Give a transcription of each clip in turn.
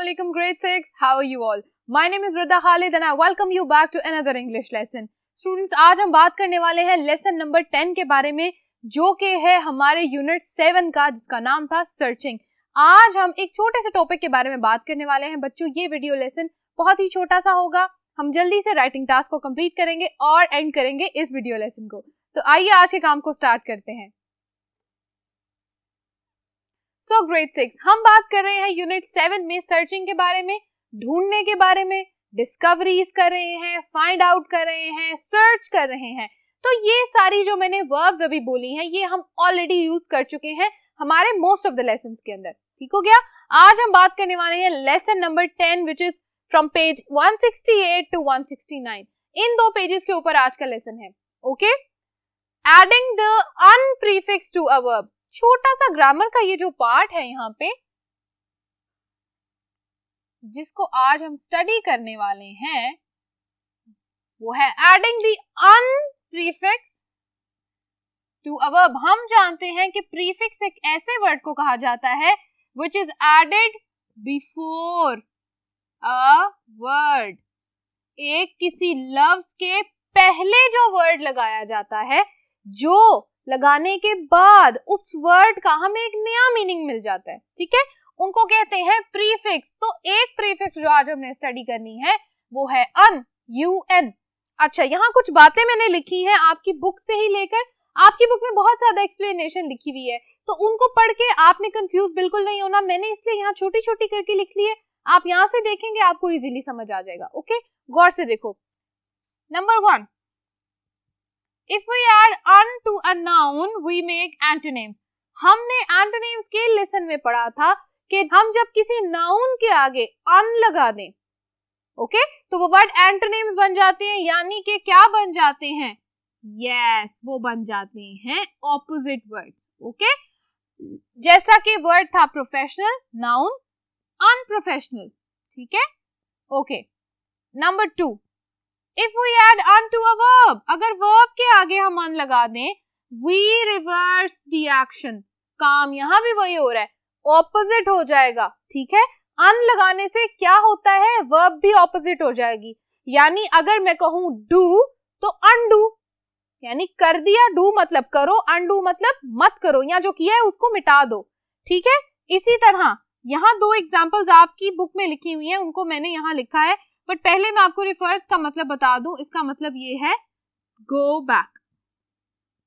Assalamualaikum grade 6. How are you all? My name is Rida Khalid and I welcome you back to another English lesson. Students, आज हम बात करने वाले हैं lesson number 10 के बारे में, जो कि है हमारे यूनिट 7 का, जिसका नाम था सर्चिंग। आज हम एक छोटे से टॉपिक के बारे में बात करने वाले हैं। बच्चों, ये वीडियो लेसन बहुत ही छोटा सा होगा। हम जल्दी से राइटिंग टास्क को कंप्लीट करेंगे और एंड करेंगे इस वीडियो लेसन को। तो आइए आज के काम को स्टार्ट करते हैं। सो ग्रेड 6 हम बात कर रहे हैं यूनिट 7 में सर्चिंग के बारे में, ढूंढने के बारे में, डिस्कवरीज कर रहे हैं, फाइंड आउट कर रहे हैं, सर्च कर रहे हैं। तो ये सारी जो मैंने वर्ब्स अभी बोली हैं, ये हम ऑलरेडी यूज कर चुके हैं हमारे मोस्ट ऑफ द लेसन्स के अंदर। ठीक हो गया। आज हम बात करने वाले हैं lesson number 10 which is from page 168 to 169। इन दो पेजेस के ऊपर आज का लेसन है। Okay, adding the un prefix to a verb. छोटा सा ग्रामर का ये जो पार्ट है यहाँ पे, जिसको आज हम स्टडी करने वाले हैं, वो है adding the un prefix to a verb. हम जानते हैं कि प्रीफिक्स एक ऐसे वर्ड को कहा जाता है which is added before a word। एक किसी लफ्ज के पहले जो वर्ड लगाया जाता है, जो लगाने के बाद उस वर्ड का हमें एक नया मीनिंग मिल जाता है। ठीक है, उनको कहते हैं प्रीफिक्स। तो एक प्रीफिक्स जो आज हमने स्टडी करनी है वो है अन, UN। अच्छा, यहाँ कुछ बातें मैंने लिखी हैं आपकी बुक से ही लेकर। आपकी बुक में बहुत ज्यादा एक्सप्लेनेशन लिखी हुई है, तो उनको पढ़ के आपने कंफ्यूज बिल्कुल नहीं होना। मैंने इसलिए यहाँ छोटी छोटी करके लिख ली है। आप यहाँ से देखेंगे, आपको इजीली समझ आ जाएगा। ओके, गौर से देखो। Number 1, if we add un to a noun we make antonyms। हमने antonyms के लेसन में पढ़ा था कि हम जब किसी नाउन के आगे un लगा दें, ओके, तो वो वर्ड antonyms बन जाते हैं। यानी कि क्या बन जाते हैं? यस, वो बन जाते हैं ऑपोजिट वर्ड्स। ओके, जैसा कि वर्ड था प्रोफेशनल, नाउन, अनप्रोफेशनल। ठीक है, okay. Number 2, if we add on to a verb, अगर verb के आगे हम on लगा दें, we reverse the action। काम यहाँ भी वही हो रहा है, opposite हो जाएगा। ठीक है, on लगाने से क्या होता है? verb भी opposite हो जाएगी। यानी अगर मैं कहूँ do तो undo, यानी कर दिया। do मतलब करो, undo मतलब मत करो, या जो किया है उसको मिटा दो। ठीक है, इसी तरह यहाँ दो एग्जाम्पल्स आपकी बुक में लिखी हुई हैं, उनको मैंने यहाँ लिखा है, बट पहले मैं आपको रिवर्स का मतलब बता दूं। इसका मतलब ये है go back,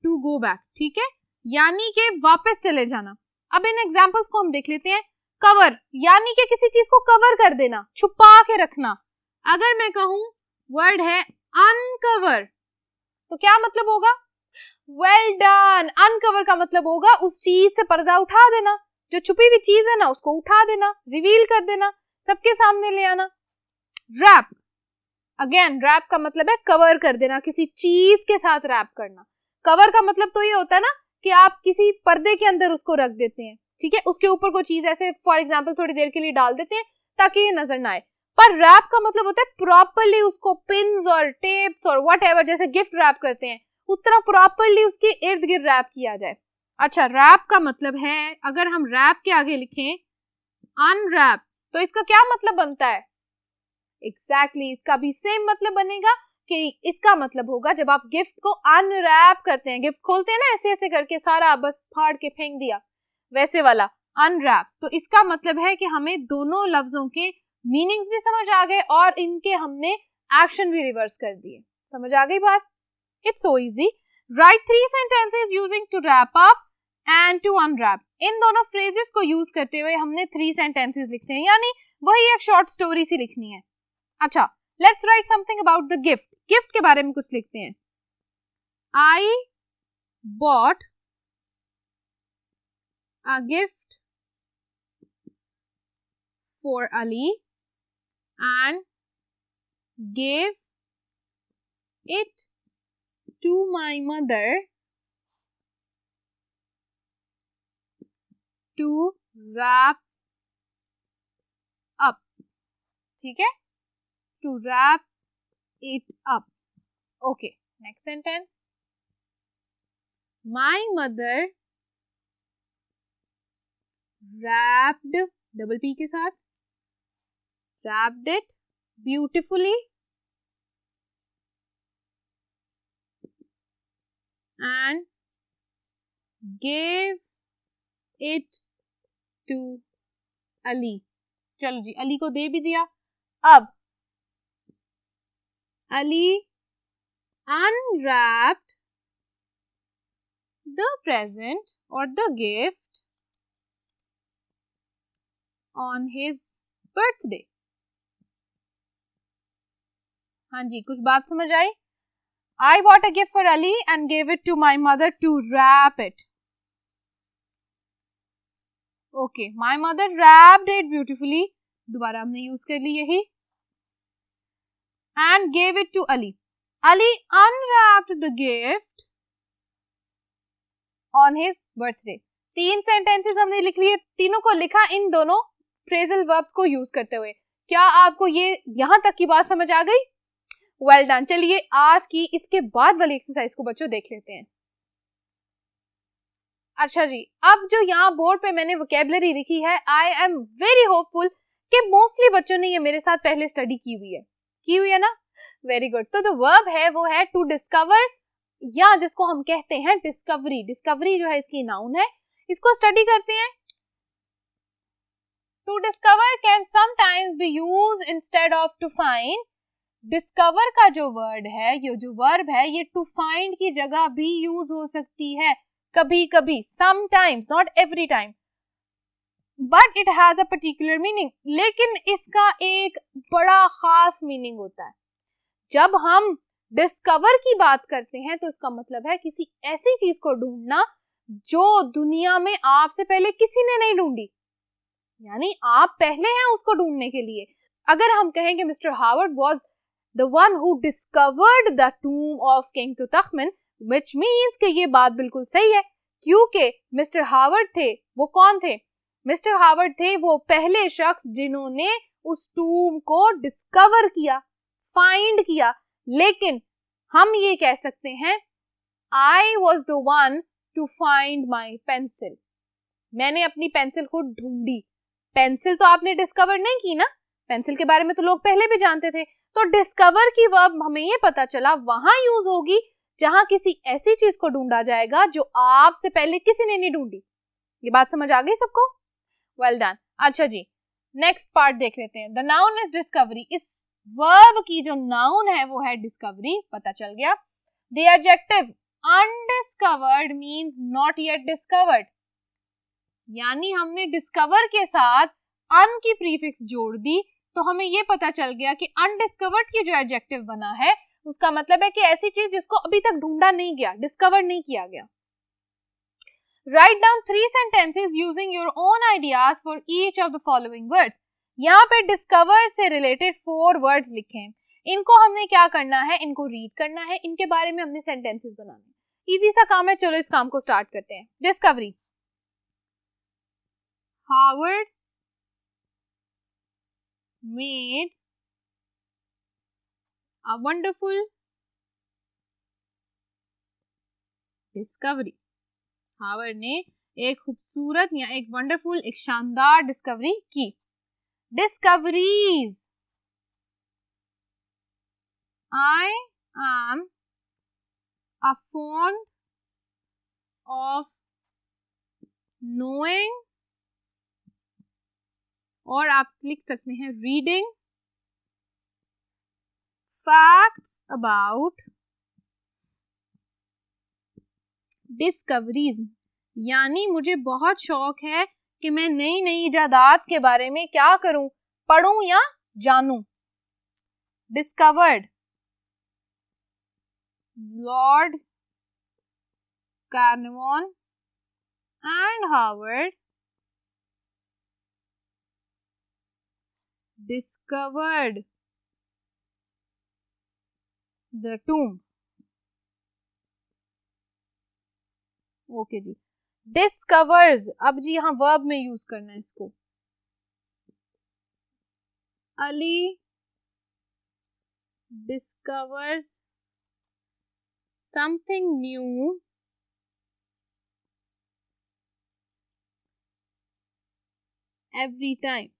to go back. ठीक है, यानी कि वापस चले जाना। अब इन एग्जांपल्स को हम देख लेते हैं। कवर, यानी कि किसी चीज को कवर कर देना, छुपा के रखना। अगर मैं कहूं वर्ड है अनकवर, तो क्या मतलब होगा? Well done. अनकवर का मतलब होगा उस चीज से पर्दा उठा देना, जो छुपी हुई चीज है ना उसको उठा देना, रिवील कर देना, सबके सामने ले आना। रैप, अगेन रैप का मतलब है कवर कर देना, किसी चीज के साथ रैप करना। कवर का मतलब तो ये होता है ना कि आप किसी पर्दे के अंदर उसको रख देते हैं। ठीक है, उसके ऊपर कोई चीज ऐसे फॉर एग्जांपल थोड़ी देर के लिए डाल देते हैं ताकि ये नजर ना आए। पर रैप का मतलब होता है प्रॉपरली उसको पिन्स और टेप्स और व्हाटएवर, जैसे गिफ्ट रैप करते हैं उस तरह प्रॉपरली उसके इर्द गिर्द रैप किया जाए। अच्छा, रैप का मतलब है, अगर हम रैप के आगे लिखें अनरैप, तो इसका क्या मतलब बनता है? एग्जैक्टली इसका भी सेम मतलब बनेगा कि इसका मतलब होगा जब आप गिफ्ट को अनरैप करते हैं, गिफ्ट खोलते हैं ना ऐसे ऐसे करके, सारा बस फाड़ के फेंक दिया, वैसे वाला अनरैप। तो इसका मतलब है कि हमें दोनों लफ्जों के मीनिंग्स भी समझ आ गए और इनके हमने एक्शन भी रिवर्स कर दिए। समझ आ गई बात? It's so easy. Right 3 sentences using to wrap up and to unwrap. इन दोनों फ्रेजेस को यूज करते हुए हमने 3 sentences लिखते हैं, यानी वही एक शॉर्ट स्टोरी सी लिखनी है। अच्छा, let's write something about the gift. Gift के बारे में कुछ लिखते हैं। I bought a gift for Ali and gave it to my mother to wrap up. ठीक है, to wrap it up. Okay, next sentence. My mother wrapped, double P के साथ, wrapped it beautifully and gave it to Ali. चलो जी, अली को दे भी दिया. अब Ali unwrapped the present or the gift on his birthday. हाँ जी, कुछ बात समझ आई? I bought a gift for Ali and gave it to my mother to wrap it. Okay, my mother wrapped it beautifully. दोबारा हमने use कर ली यही. And gave it to Ali. Ali unwrapped the gift on his birthday. 3 sentences हमने लिख लिए, तीनों को लिखा इन दोनों फ्रेजल वर्ब्स को यूज करते हुए. क्या आपको ये यहां तक की बात समझ आ गई? Well done. चलिए आज की इसके बाद वाली एक्सरसाइज को बच्चों देख लेते हैं. अच्छा जी, अब जो यहाँ बोर्ड पे मैंने वोकैबुलरी लिखी है, आई एम वेरी होपफुल कि मोस्टली बच्चों ने ये मेरे साथ पहले स्टडी की हुई है ना? Very good. तो वर्ब है वो है टू डिस्कवर, या जिसको हम कहते हैं डिस्कवरी. डिस्कवरी जो है इसकी नाउन है. इसको स्टडी करते हैं. To discover can sometimes be used instead of to find. Discover का जो वर्ड है, ये जो वर्ब है, ये टू फाइंड की जगह भी यूज हो सकती है कभी कभी, sometimes, not every time, but it has a particular meaning. लेकिन इसका एक बड़ा खास मीनिंग होता है. जब हम डिस्कवर की बात करते हैं तो इसका मतलब है किसी ऐसी चीज को ढूंढना जो दुनिया में आपसे पहले किसी ने नहीं ढूंढी, यानी आप पहले हैं उसको ढूंढने के लिए. अगर हम कहें कि mister Howard was the one who discovered the tomb of king Tutankhamun, which means कि ये बात बिल्कुल सही है, क्योंकि मिस्टर हावर्ड थे, वो कौन थे? मिस्टर हावर्ड थे वो पहले शख्स जिन्होंने उस टूम को डिस्कवर किया, फाइंड किया. लेकिन हम ये कह सकते हैं I was the one to find my pencil. मैंने अपनी पेंसिल को ढूंढी. पेंसिल तो आपने डिस्कवर नहीं की ना, पेंसिल के बारे में तो लोग पहले भी जानते थे. तो डिस्कवर की वर्ब हमें ये पता चला वहां यूज होगी जहां किसी ऐसी चीज को ढूंढा जाएगा जो आपसे पहले किसी ने नहीं ढूंढी. ये बात समझ आ गई सबको? Well done. अच्छा जी, नेक्स्ट पार्ट देख लेते हैं. The noun is discovery. इस वर्ब की जो नाउन है वो है डिस्कवरी, पता चल गया. The adjective undiscovered means not yet discovered, यानी हमने डिस्कवर के साथ अन की प्रीफिक्स जोड़ दी तो हमें ये पता चल गया कि अनडिस्कवर्ड की जो एडजेक्टिव बना है उसका मतलब है कि ऐसी चीज जिसको अभी तक ढूंढा नहीं गया, डिस्कवर नहीं किया गया. Write down 3 sentences using your own ideas for each of the following words. यहाँ पे डिस्कवर से रिलेटेड 4 वर्ड्स लिखे हैं. इनको हमने क्या करना है, इनको रीड करना है, इनके बारे में हमने सेंटेंसेस बनाने हैं. इजी सा काम है, चलो इस काम को स्टार्ट करते हैं. Discovery. Howard made a wonderful discovery. Howard ने एक खूबसूरत या एक वंडरफुल, एक शानदार डिस्कवरी की. Discoveries. I am a fond of knowing, और आप लिख सकते हैं reading facts about discoveries. यानी मुझे बहुत शौक है कि मैं नई नई इजादात के बारे में क्या करूं, पढ़ूं या जानूं. Discovered. Lord Carnarvon and Howard discovered the tomb. Okay जी. डिस्कवर्स, अब जी यहाँ वर्ब में यूज करना है इसको. Ali discovers something new every time.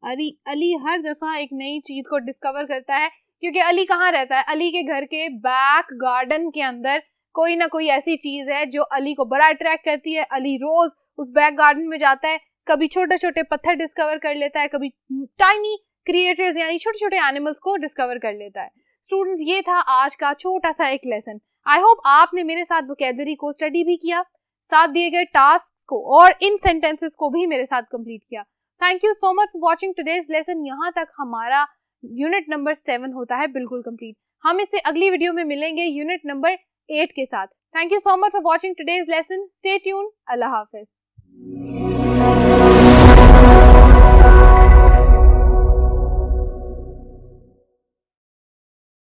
Ali हर दफा एक नई चीज को डिस्कवर करता है, क्योंकि अली कहाँ रहता है? अली के घर के बैक गार्डन के अंदर कोई ना कोई ऐसी चीज है जो अली को बड़ा अट्रैक्ट करती है। अली रोज उस बैक गार्डन में जाता है, कभी छोटे छोटे पत्थर डिस्कवर कर लेता है, कभी टाइनी क्रिएचर्स यानी छोटे छोटे एनिमल्स को डिस्कवर कर लेता है। स्टूडेंट्स, ये था आज का छोटा सा एक लेसन। आई होप आपने मेरे साथ वोकैबुलरी को स्टडी भी किया, साथ दिए गए टास्क को और इन सेंटेंसेस को भी मेरे साथ कंप्लीट किया। Thank you so much for watching today's lesson. यहाँ तक हमारा यूनिट नंबर 7 होता है बिल्कुल कंप्लीट। हम इससे अगली वीडियो में मिलेंगे यूनिट नंबर 8 के साथ। Thank you so much for watching today's lesson. Stay tuned. Allah Hafiz.